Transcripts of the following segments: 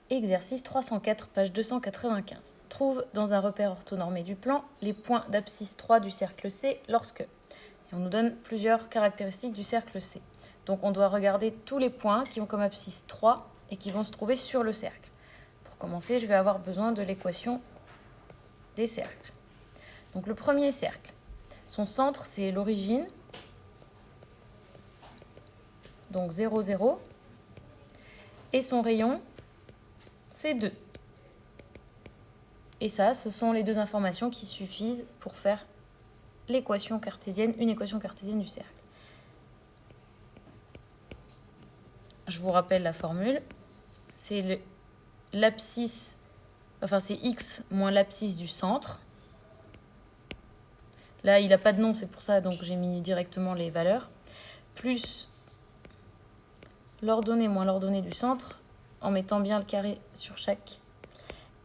Exercice 304, page 295. Trouve dans un repère orthonormé du plan les points d'abscisse 3 du cercle C lorsque... Et on nous donne plusieurs caractéristiques du cercle C. Donc on doit regarder tous les points qui ont comme abscisse 3 et qui vont se trouver sur le cercle. Pour commencer, je vais avoir besoin de l'équation des cercles. Donc le premier cercle, son centre c'est l'origine, donc 0, 0, et son rayon c'est 2. Et ça, ce sont les deux informations qui suffisent pour faire l'équation cartésienne, une équation cartésienne du cercle. Je vous rappelle la formule. C'est l'abscisse, enfin c'est x moins l'abscisse du centre. Là, il n'a pas de nom, c'est pour ça, donc j'ai mis directement les valeurs. Plus l'ordonnée moins l'ordonnée du centre, en mettant bien le carré sur chaque.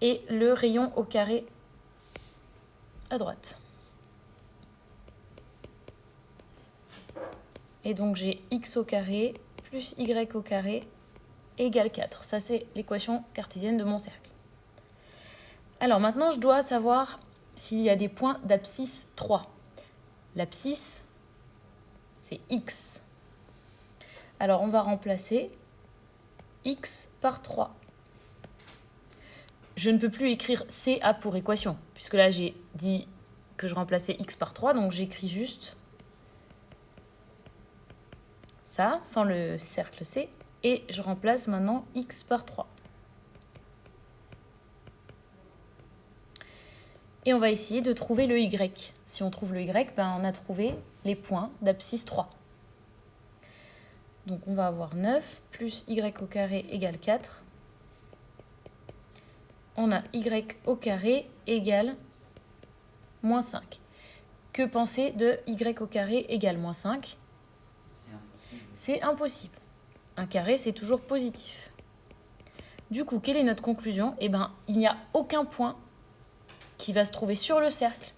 Et le rayon au carré à droite. Et donc j'ai x au carré plus y au carré égale 4. Ça, c'est l'équation cartésienne de mon cercle. Alors maintenant, je dois savoir s'il y a des points d'abscisse 3. L'abscisse, c'est x. Alors on va remplacer x par 3. Je ne peux plus écrire CA pour équation, puisque là j'ai dit que je remplaçais x par 3, donc j'écris juste ça, sans le cercle C, et je remplace maintenant x par 3. Et on va essayer de trouver le y. Si on trouve le y, ben on a trouvé les points d'abscisse 3. Donc on va avoir 9 plus y au carré égale 4. On a y au carré égale moins 5. Que penser de y au carré égale moins 5 ? C'est impossible. Un carré, c'est toujours positif. Du coup, quelle est notre conclusion ? Eh bien, il n'y a aucun point qui va se trouver sur le cercle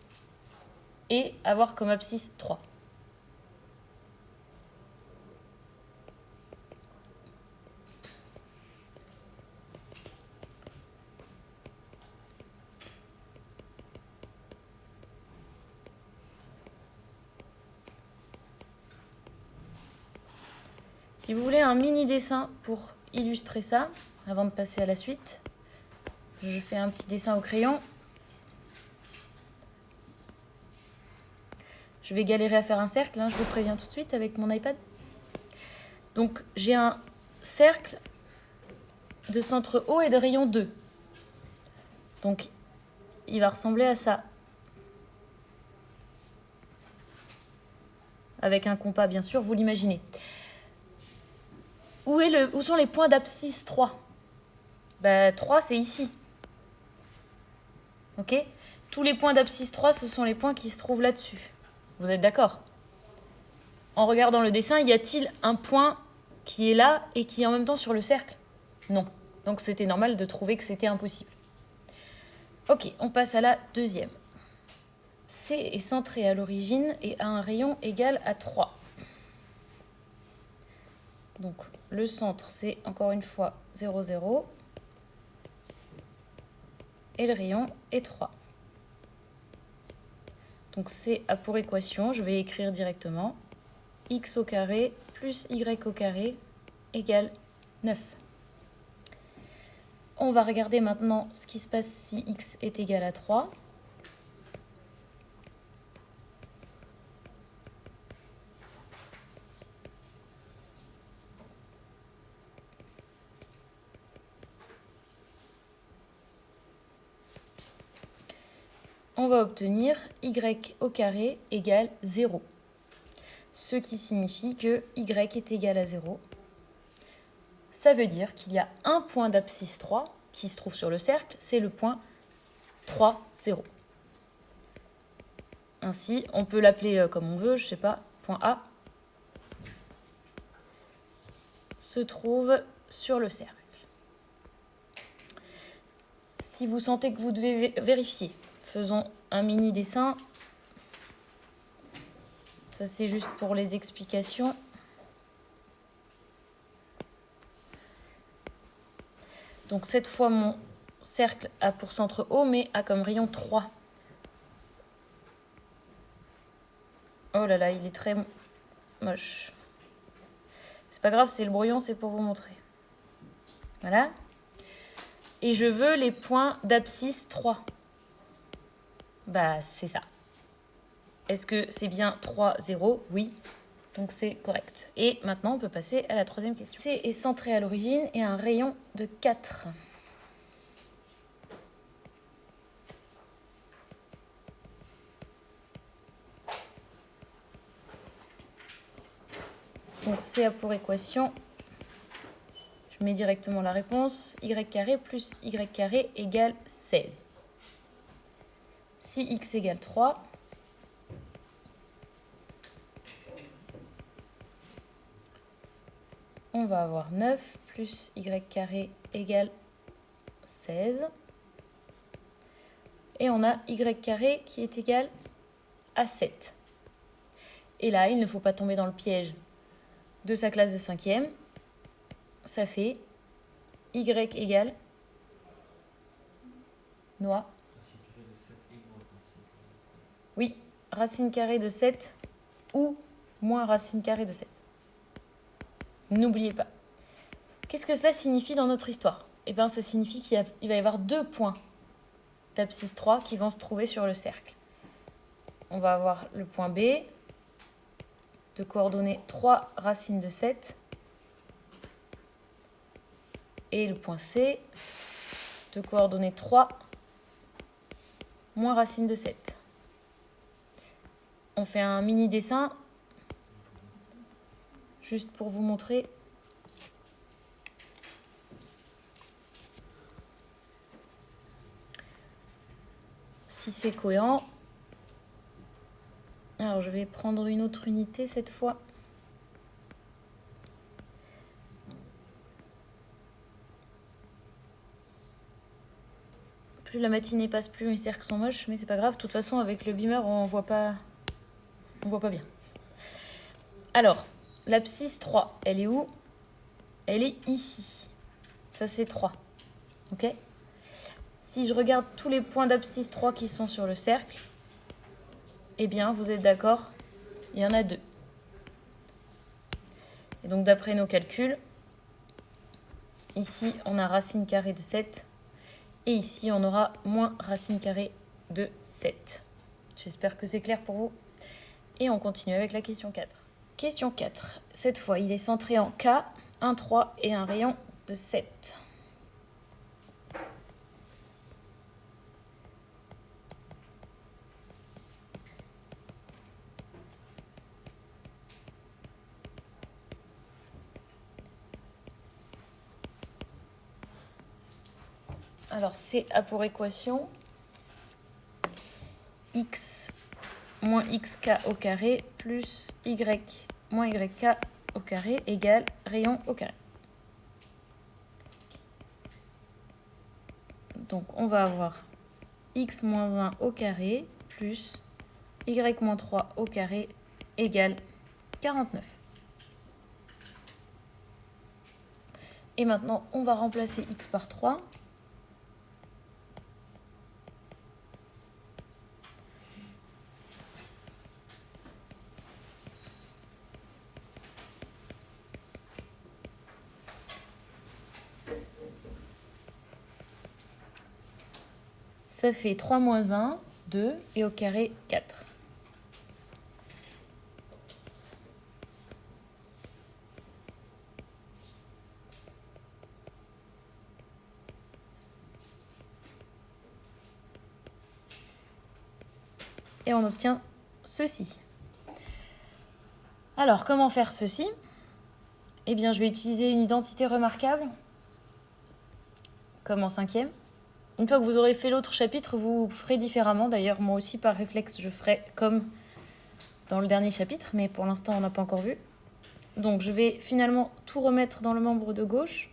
et avoir comme abscisse 3. Si vous voulez un mini dessin pour illustrer ça, avant de passer à la suite, je fais un petit dessin au crayon. Je vais galérer à faire un cercle, je vous préviens tout de suite avec mon iPad. Donc j'ai un cercle de centre O et de rayon 2. Donc il va ressembler à ça. Avec un compas, bien sûr, vous l'imaginez. Où sont les points d'abscisse 3 ? 3, c'est ici. Ok ? Tous les points d'abscisse 3, ce sont les points qui se trouvent là-dessus. Vous êtes d'accord ? En regardant le dessin, y a-t-il un point qui est là et qui est en même temps sur le cercle ? Non. Donc c'était normal de trouver que c'était impossible. Ok, on passe à la deuxième. C est centré à l'origine et a un rayon égal à 3. Donc le centre, c'est encore une fois 0, 0. Et le rayon est 3. Donc C a pour équation, je vais écrire directement, x au carré plus y au carré égale 9. On va regarder maintenant ce qui se passe si x est égal à 3. On va obtenir y au carré égale 0. Ce qui signifie que y est égal à 0. Ça veut dire qu'il y a un point d'abscisse 3 qui se trouve sur le cercle, c'est le point 3, 0. Ainsi, on peut l'appeler comme on veut, je ne sais pas, point A se trouve sur le cercle. Si vous sentez que vous devez vérifier, faisons un mini dessin. Ça, c'est juste pour les explications. Donc cette fois, mon cercle a pour centre O, mais a comme rayon 3. Oh là là, il est très moche. C'est pas grave, c'est le brouillon, c'est pour vous montrer. Voilà. Et je veux les points d'abscisse 3. Bah, c'est ça. Est-ce que c'est bien 3, 0? Oui. Donc c'est correct. Et maintenant, on peut passer à la troisième question. C est centré à l'origine et a un rayon de 4. Donc C a pour équation, je mets directement la réponse, y carré plus y carré égale 16. Si x égale 3, on va avoir 9 plus y carré égale 16. Et on a y carré qui est égal à 7. Et là, il ne faut pas tomber dans le piège de sa classe de 5e. Ça fait y égale noix. Oui, racine carrée de 7 ou moins racine carrée de 7. N'oubliez pas. Qu'est-ce que cela signifie dans notre histoire? Eh bien, ça signifie qu'il va y avoir 2 points d'abscisse 3 qui vont se trouver sur le cercle. On va avoir le point B de coordonnées 3 racines de 7 et le point C de coordonnées 3 moins racine de 7. On fait un mini dessin juste pour vous montrer. Si c'est cohérent. Alors je vais prendre une autre unité cette fois. Plus la matinée passe, plus mes cercles sont moches, mais c'est pas grave. De toute façon, avec le beamer, on voit pas bien. Alors, l'abscisse 3, elle est où? Elle est ici. Ça, c'est 3. Ok? Si je regarde tous les points d'abscisse 3 qui sont sur le cercle, eh bien, vous êtes d'accord, il y en a 2. Et donc, d'après nos calculs, ici, on a racine carrée de 7. Et ici, on aura moins racine carrée de 7. J'espère que c'est clair pour vous. Et on continue avec la question 4. Question 4. Cette fois, il est centré en K, 1, 3 et un rayon de 7. Alors, C a pour équation x moins xk au carré plus y moins yk au carré égale rayon au carré. Donc, on va avoir x moins 1 au carré plus y moins 3 au carré égale 49. Et maintenant, on va remplacer x par 3. Ça fait 3 moins 1, 2, et au carré, 4. Et on obtient ceci. Alors, comment faire ceci? Eh bien, je vais utiliser une identité remarquable, comme en 5e. Une fois que vous aurez fait l'autre chapitre, vous ferez différemment. D'ailleurs, moi aussi, par réflexe, je ferai comme dans le dernier chapitre, mais pour l'instant, on n'a pas encore vu. Donc, je vais finalement tout remettre dans le membre de gauche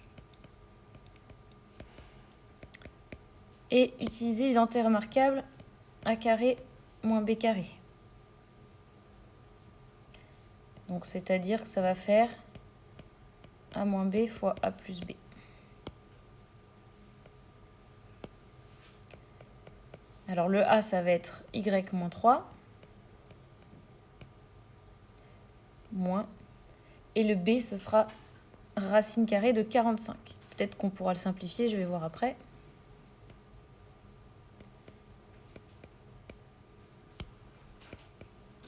et utiliser l'identité remarquable a carré moins b carré. Donc, c'est-à-dire que ça va faire a moins b fois a plus b. Alors le A, ça va être y moins 3, moins, et le B, ce sera racine carrée de 45. Peut-être qu'on pourra le simplifier, je vais voir après.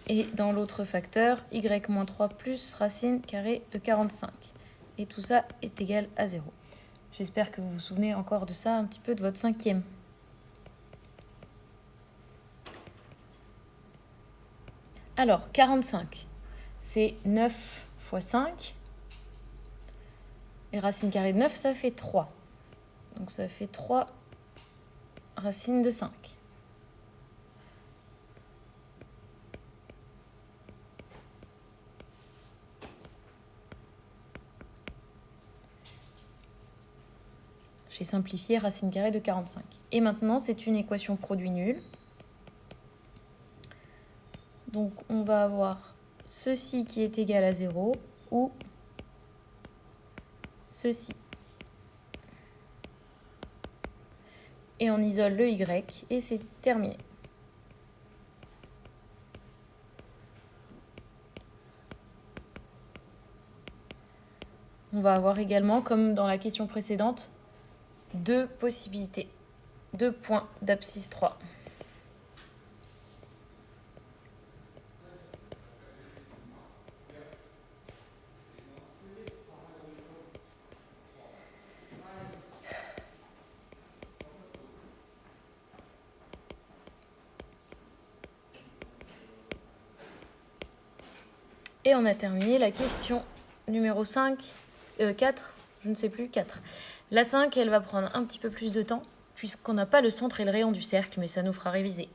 Et dans l'autre facteur, y moins 3 plus racine carrée de 45. Et tout ça est égal à 0. J'espère que vous vous souvenez encore de ça un petit peu de votre cinquième. Alors, 45, c'est 9 fois 5. Et racine carrée de 9, ça fait 3. Donc ça fait 3 racines de 5. J'ai simplifié racine carrée de 45. Et maintenant, c'est une équation produit nul. Donc, on va avoir ceci qui est égal à 0 ou ceci. Et on isole le y et c'est terminé. On va avoir également, comme dans la question précédente, deux possibilités, 2 points d'abscisse 3. Et on a terminé la question numéro 4, je ne sais plus, 4. La 5, elle va prendre un petit peu plus de temps, puisqu'on n'a pas le centre et le rayon du cercle, mais ça nous fera réviser.